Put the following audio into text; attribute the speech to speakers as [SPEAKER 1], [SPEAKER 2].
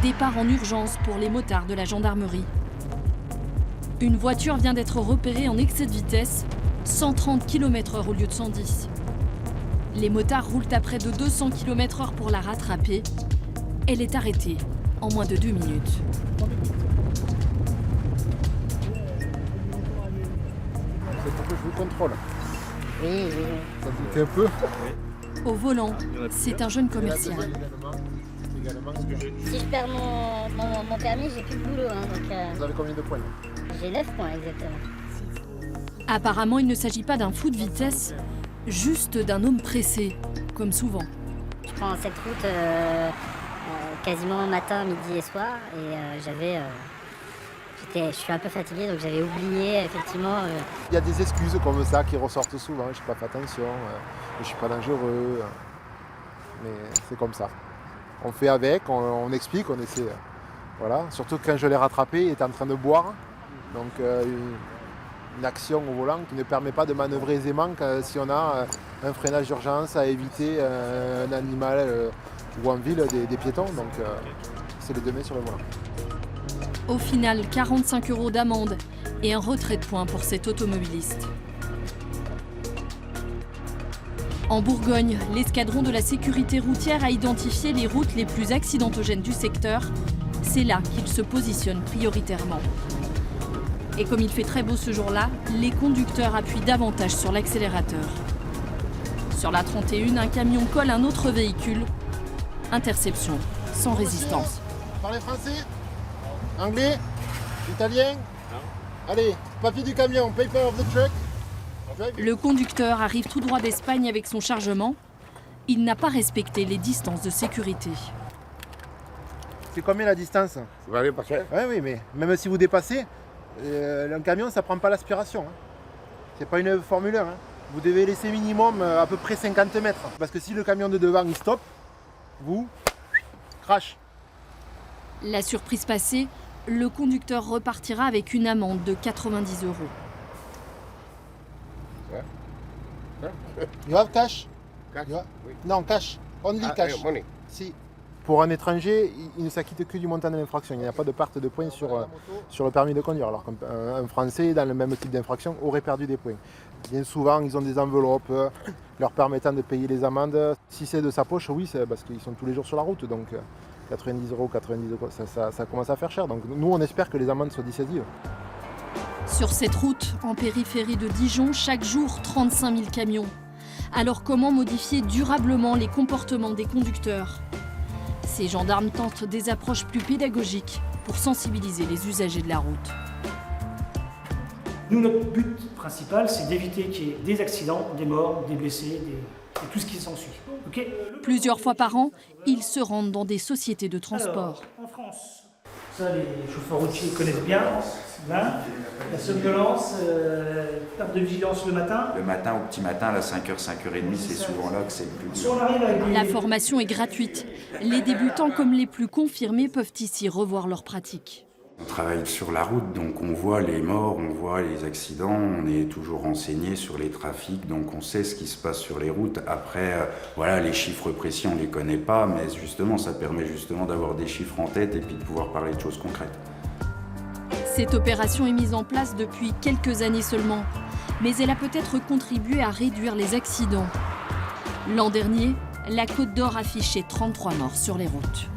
[SPEAKER 1] Départ en urgence pour les motards de la gendarmerie. Une voiture vient d'être repérée en excès de vitesse, 130 km/h au lieu de 110. Les motards roulent à près de 200 km/h pour la rattraper. Elle est arrêtée en moins de 2 minutes.
[SPEAKER 2] C'est pour que je vous contrôle.
[SPEAKER 3] Oui.
[SPEAKER 2] Ça vous fait un peu.
[SPEAKER 1] Au volant, c'est un jeune commercial.
[SPEAKER 3] Si je perds mon permis, j'ai plus de boulot.
[SPEAKER 2] Vous avez combien de points?
[SPEAKER 3] J'ai 9 points exactement.
[SPEAKER 1] Apparemment, il ne s'agit pas d'un fou de vitesse, juste d'un homme pressé, comme souvent.
[SPEAKER 3] Je prends cette route quasiment matin, midi et soir. Et je suis un peu fatigué, donc j'avais oublié effectivement.
[SPEAKER 2] Il y a des excuses comme ça qui ressortent souvent. Je n'ai pas fait attention, je ne suis pas dangereux. Mais c'est comme ça. On fait avec, on explique, on essaie. Voilà. Surtout quand je l'ai rattrapé, il était en train de boire. Donc une action au volant qui ne permet pas de manœuvrer aisément si on a un freinage d'urgence à éviter un animal ou en ville des piétons. Donc c'est les deux mains sur le volant.
[SPEAKER 1] Au final, 45 € d'amende et un retrait de points pour cet automobiliste. En Bourgogne, l'escadron de la sécurité routière a identifié les routes les plus accidentogènes du secteur. C'est là qu'il se positionne prioritairement. Et comme il fait très beau ce jour-là, les conducteurs appuient davantage sur l'accélérateur. Sur la 31, un camion colle un autre véhicule. Interception, sans résistance.
[SPEAKER 2] Vous parlez français? Anglais? Italien? Non. Allez, papier du camion, paper of the truck.
[SPEAKER 1] Le conducteur arrive tout droit d'Espagne avec son chargement. Il n'a pas respecté les distances de sécurité.
[SPEAKER 2] C'est combien la distance?
[SPEAKER 4] Vous allez passer?
[SPEAKER 2] Oui, mais même si vous dépassez, un camion, ça ne prend pas l'aspiration. C'est pas une Formule 1. Vous devez laisser minimum à peu près 50 mètres. Parce que si le camion de devant il stoppe, vous, crash.
[SPEAKER 1] La surprise passée, le conducteur repartira avec une amende de 90 €.
[SPEAKER 2] You have cash?
[SPEAKER 4] Cash?
[SPEAKER 2] You have-
[SPEAKER 4] Oui.
[SPEAKER 2] Non, cash. Only cash.
[SPEAKER 4] Money.
[SPEAKER 2] Si. Pour un étranger, il ne s'acquitte que du montant de l'infraction. Il n'y a pas de perte de points sur le permis de conduire. Alors qu'un Français, dans le même type d'infraction, aurait perdu des points. Bien souvent, ils ont des enveloppes leur permettant de payer les amendes. Si c'est de sa poche, oui, c'est parce qu'ils sont tous les jours sur la route. Donc 90 €, ça commence à faire cher. Donc nous, on espère que les amendes soient dissuasives.
[SPEAKER 1] Sur cette route, en périphérie de Dijon, chaque jour 35 000 camions. Alors comment modifier durablement les comportements des conducteurs? Ces gendarmes tentent des approches plus pédagogiques pour sensibiliser les usagers de la route.
[SPEAKER 5] Nous, notre but principal, c'est d'éviter qu'il y ait des accidents, des morts, des blessés, et tout ce qui s'ensuit. Okay.
[SPEAKER 1] Plusieurs fois par an, ils se rendent dans des sociétés de transport.
[SPEAKER 5] Alors, en France, ça les chauffeurs routiers connaissent bien. Là, la somnolence, perte de vigilance le matin.
[SPEAKER 6] Le matin, au petit matin, à 5h, 5h30, c'est souvent là que c'est le plus
[SPEAKER 5] Si
[SPEAKER 6] dur.
[SPEAKER 5] on arrive avec des...
[SPEAKER 1] La formation est gratuite. Les débutants comme les plus confirmés peuvent ici revoir leurs pratiques.
[SPEAKER 6] On travaille sur la route, donc on voit les morts, on voit les accidents, on est toujours renseigné sur les trafics, donc on sait ce qui se passe sur les routes. Après, voilà, les chiffres précis, on ne les connaît pas, mais justement, ça permet justement d'avoir des chiffres en tête et puis de pouvoir parler de choses concrètes.
[SPEAKER 1] Cette opération est mise en place depuis quelques années seulement, mais elle a peut-être contribué à réduire les accidents. L'an dernier, la Côte d'Or affichait 33 morts sur les routes.